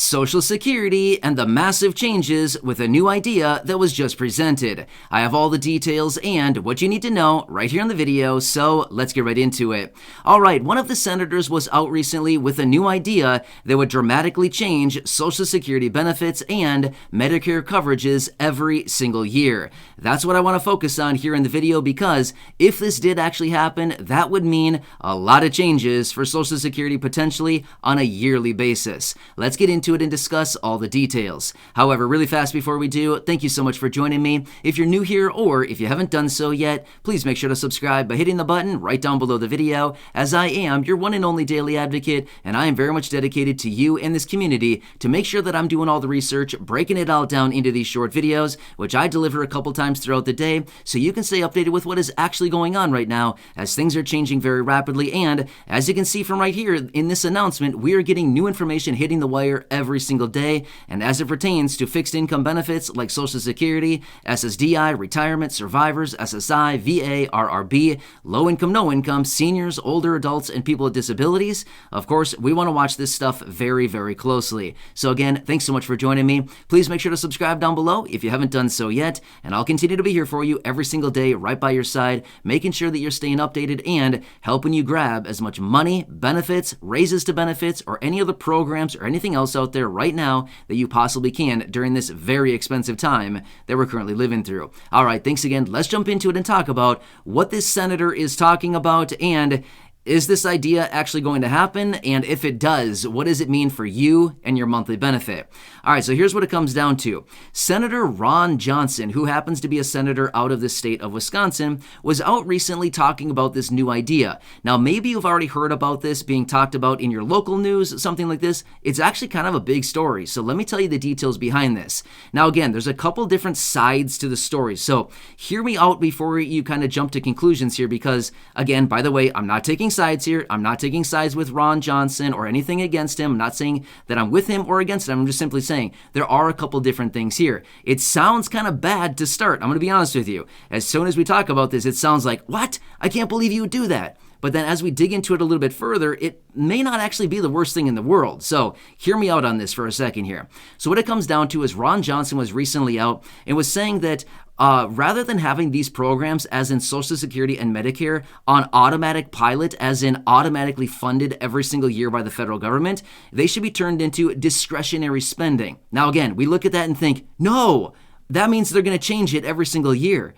Social Security and the massive changes with a new idea that was just presented. I have all the details and what you need to know right here in the video, so let's get right into it. Alright, one of the senators was out recently with a new idea that would dramatically change Social Security benefits and Medicare coverages every single year. That's what I want to focus on here in the video because if this did actually happen, that would mean a lot of changes for Social Security potentially on a yearly basis. Let's get into it and discuss all the details. However, really fast before we do, thank you so much for joining me. If you're new here or if you haven't done so yet, please make sure to subscribe by hitting the button right down below the video, as I am your one and only daily advocate, and I am very much dedicated to you and this community to make sure that I'm doing all the research, breaking it all down into these short videos, which I deliver a couple times throughout the day, so you can stay updated with what is actually going on right now, as things are changing very rapidly. And as you can see from right here in this announcement, we are getting new information hitting the wire every single day, and as it pertains to fixed income benefits like Social Security, SSDI, retirement, survivors, SSI, VA, RRB, low income, no income, seniors, older adults, and people with disabilities, of course, we want to watch this stuff very, very closely. So again, thanks so much for joining me. Please make sure to subscribe down below if you haven't done so yet, and I'll continue to be here for you every single day right by your side, making sure that you're staying updated and helping you grab as much money, benefits, raises to benefits, or any other programs or anything else out there right now that you possibly can during this very expensive time that we're currently living through. All right, thanks again. Let's jump into it and talk about what this senator is talking about, and is this idea actually going to happen? And if it does, what does it mean for you and your monthly benefit? All right, so here's what it comes down to. Senator Ron Johnson, who happens to be a senator out of the state of Wisconsin, was out recently talking about this new idea. Now, maybe you've already heard about this being talked about in your local news, something like this. It's actually kind of a big story, so let me tell you the details behind this. Now, again, there's a couple different sides to the story, so hear me out before you kind of jump to conclusions here because, again, by the way, I'm not taking sides here. I'm not taking sides with Ron Johnson or anything against him. I'm not saying that I'm with him or against him. I'm just simply saying there are a couple different things here. It sounds kind of bad to start. I'm going to be honest with you. As soon as we talk about this, it sounds like, what? I can't believe you would do that. But then as we dig into it a little bit further, it may not actually be the worst thing in the world. So hear me out on this for a second here. So what it comes down to is Ron Johnson was recently out and was saying that rather than having these programs, as in Social Security and Medicare, on automatic pilot, as in automatically funded every single year by the federal government, they should be turned into discretionary spending. Now again, we look at that and think, no, that means they're going to change it every single year.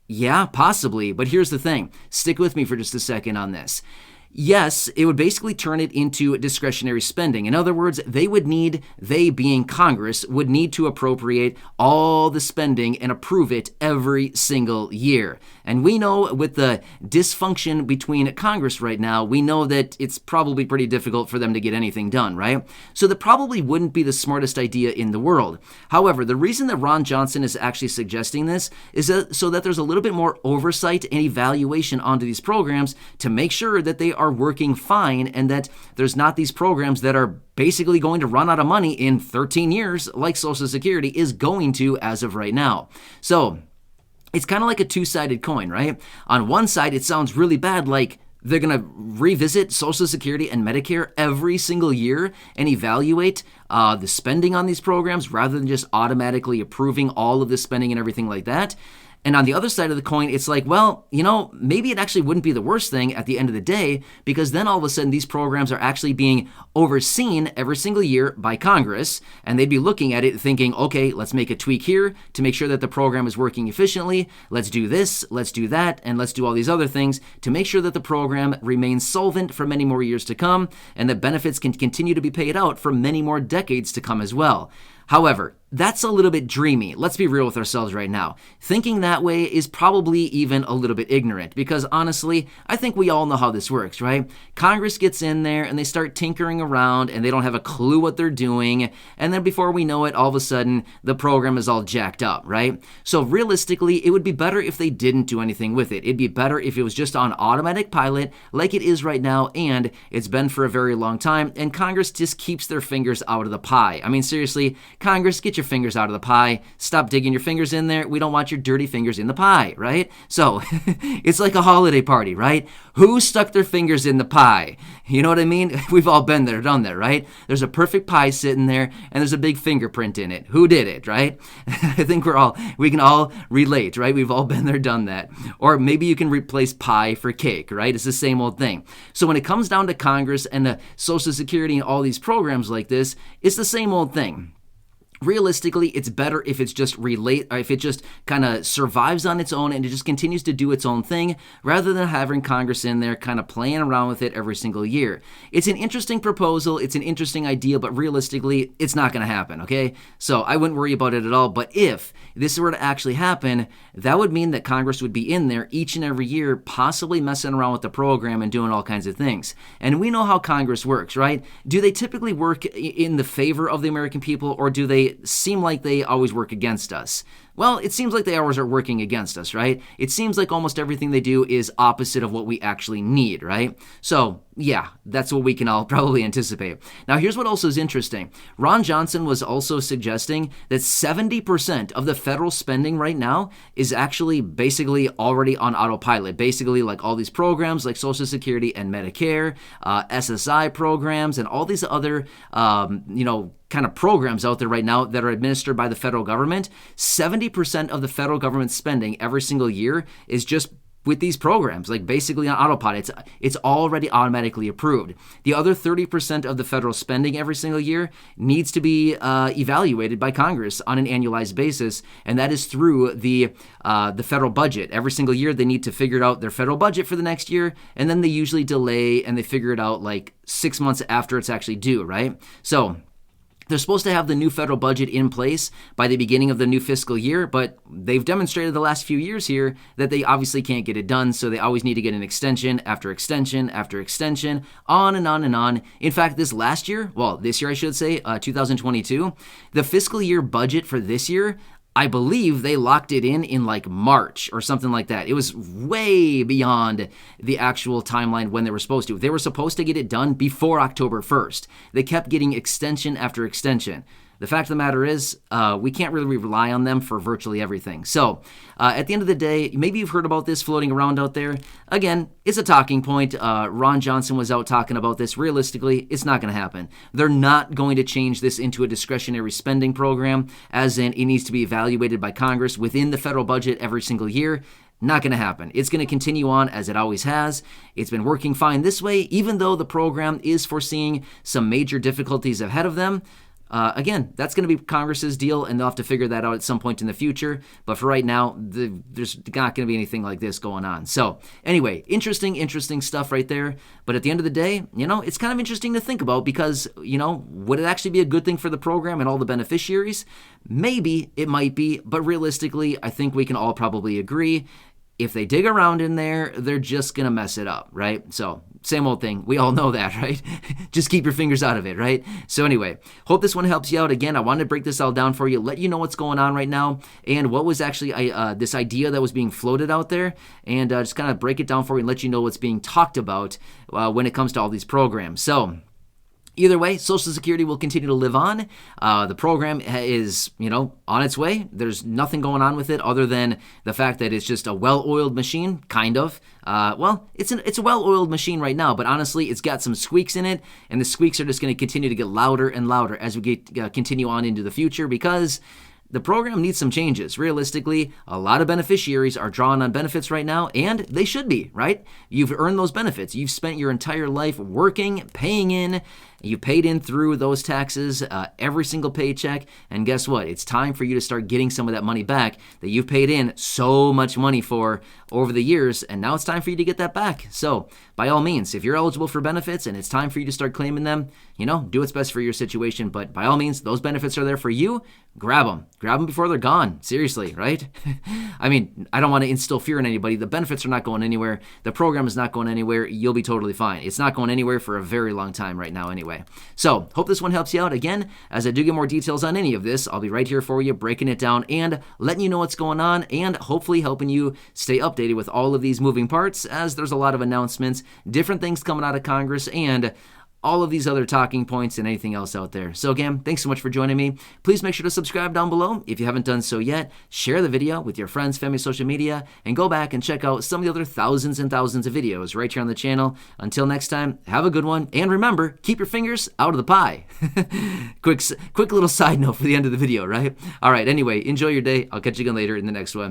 Yeah, possibly, but here's the thing. Stick with me for just a second on this. Yes, it would basically turn it into discretionary spending. In other words, they being Congress, would need to appropriate all the spending and approve it every single year. And we know with the dysfunction between Congress right now, we know that it's probably pretty difficult for them to get anything done, right? So that probably wouldn't be the smartest idea in the world. However, the reason that Ron Johnson is actually suggesting this is so that there's a little bit more oversight and evaluation onto these programs to make sure that they are working fine and that there's not these programs that are basically going to run out of money in 13 years like Social Security is going to as of right now. So it's kind of like a two-sided coin, right? On one side, it sounds really bad, like they're going to revisit Social Security and Medicare every single year and evaluate the spending on these programs rather than just automatically approving all of the spending and everything like that. And on the other side of the coin, it's like, well, you know, maybe it actually wouldn't be the worst thing at the end of the day, because then all of a sudden these programs are actually being overseen every single year by Congress, and they'd be looking at it thinking, okay, let's make a tweak here to make sure that the program is working efficiently. Let's do this, let's do that, and let's do all these other things to make sure that the program remains solvent for many more years to come, and that benefits can continue to be paid out for many more decades to come as well. However, that's a little bit dreamy. Let's be real with ourselves right now. Thinking that way is probably even a little bit ignorant because honestly, I think we all know how this works, right? Congress gets in there and they start tinkering around and they don't have a clue what they're doing. And then before we know it, all of a sudden, the program is all jacked up, right? So realistically, it would be better if they didn't do anything with it. It'd be better if it was just on automatic pilot like it is right now, and it's been for a very long time, and Congress just keeps their fingers out of the pie. I mean, seriously, Congress, get your your fingers out of the pie. Stop digging your fingers in there. We don't want your dirty fingers in the pie, right? So it's like a holiday party, right? Who stuck their fingers in the pie? You know what I mean? We've all been there, done that, right? There's a perfect pie sitting there, and there's a big fingerprint in it. Who did it, right? I think we can all relate, right? We've all been there, done that. Or maybe you can replace pie for cake, right? It's the same old thing. So when it comes down to Congress and the Social Security and all these programs like this, it's the same old thing. Realistically, it's better if it's just if it just kind of survives on its own and it just continues to do its own thing, rather than having Congress in there kind of playing around with it every single year. It's an interesting proposal, it's an interesting idea, but realistically, it's not going to happen, okay? So I wouldn't worry about it at all, but if this were to actually happen, that would mean that Congress would be in there each and every year, possibly messing around with the program and doing all kinds of things. And we know how Congress works, right? Do they typically work in the favor of the American people, or do they seem like they always work against us? Well, it seems like they always are working against us, right? It seems like almost everything they do is opposite of what we actually need, right? So, yeah, that's what we can all probably anticipate. Now, here's what also is interesting. Ron Johnson was also suggesting that 70% of the federal spending right now is actually basically already on autopilot. Basically, like all these programs like Social Security and Medicare, SSI programs, and all these other, kind of programs out there right now that are administered by the federal government. 70% of the federal government spending every single year is just with these programs, like basically on autopilot. It's already automatically approved. The other 30% of the federal spending every single year needs to be evaluated by Congress on an annualized basis, and that is through the federal budget. Every single year, they need to figure out their federal budget for the next year, and then they usually delay and they figure it out like 6 months after it's actually due, right? So they're supposed to have the new federal budget in place by the beginning of the new fiscal year, but they've demonstrated the last few years here that they obviously can't get it done, so they always need to get an extension after extension after extension, on and on and on. In fact, this year I should say, 2022, the fiscal year budget for this year, I believe they locked it in like March or something like that. It was way beyond the actual timeline when they were supposed to. They were supposed to get it done before October 1st. They kept getting extension after extension. The fact of the matter is, we can't really rely on them for virtually everything. So, at the end of the day, maybe you've heard about this floating around out there. Again, it's a talking point. Ron Johnson was out talking about this. Realistically, it's not going to happen. They're not going to change this into a discretionary spending program, as in it needs to be evaluated by Congress within the federal budget every single year. Not going to happen. It's going to continue on as it always has. It's been working fine this way, even though the program is foreseeing some major difficulties ahead of them. Again, that's going to be Congress's deal, and they'll have to figure that out at some point in the future. But for right now, there's not going to be anything like this going on. So anyway, interesting stuff right there. But at the end of the day, it's kind of interesting to think about because, would it actually be a good thing for the program and all the beneficiaries? Maybe it might be, but realistically, I think we can all probably agree if they dig around in there, they're just going to mess it up, right? So same old thing. We all know that, right? Just keep your fingers out of it, right? So anyway, hope this one helps you out. Again, I wanted to break this all down for you, let you know what's going on right now and what was actually this idea that was being floated out there, and just kind of break it down for you and let you know what's being talked about when it comes to all these programs. So either way, Social Security will continue to live on. The program is, on its way. There's nothing going on with it other than the fact that it's just a well-oiled machine, kind of. It's a well-oiled machine right now, but honestly, it's got some squeaks in it, and the squeaks are just going to continue to get louder and louder as we continue on into the future because the program needs some changes. Realistically, a lot of beneficiaries are drawing on benefits right now, and they should be, right? You've earned those benefits. You've spent your entire life working, paying in. You paid in through those taxes, every single paycheck, and guess what? It's time for you to start getting some of that money back that you've paid in so much money for over the years, and now it's time for you to get that back. So, by all means, if you're eligible for benefits and it's time for you to start claiming them, do what's best for your situation, but by all means, those benefits are there for you. Grab them. Grab them before they're gone. Seriously, right? I mean, I don't want to instill fear in anybody. The benefits are not going anywhere. The program is not going anywhere. You'll be totally fine. It's not going anywhere for a very long time right now anyway. So, hope this one helps you out. Again, as I do get more details on any of this, I'll be right here for you, breaking it down and letting you know what's going on and hopefully helping you stay updated with all of these moving parts as there's a lot of announcements, different things coming out of Congress, and all of these other talking points and anything else out there. So again, thanks so much for joining me. Please make sure to subscribe down below if you haven't done so yet. Share the video with your friends, family, social media, and go back and check out some of the other thousands and thousands of videos right here on the channel. Until next time, have a good one, and remember, keep your fingers out of the pie. Quick little side note for the end of the video, right? All right, anyway, enjoy your day. I'll catch you again later in the next one.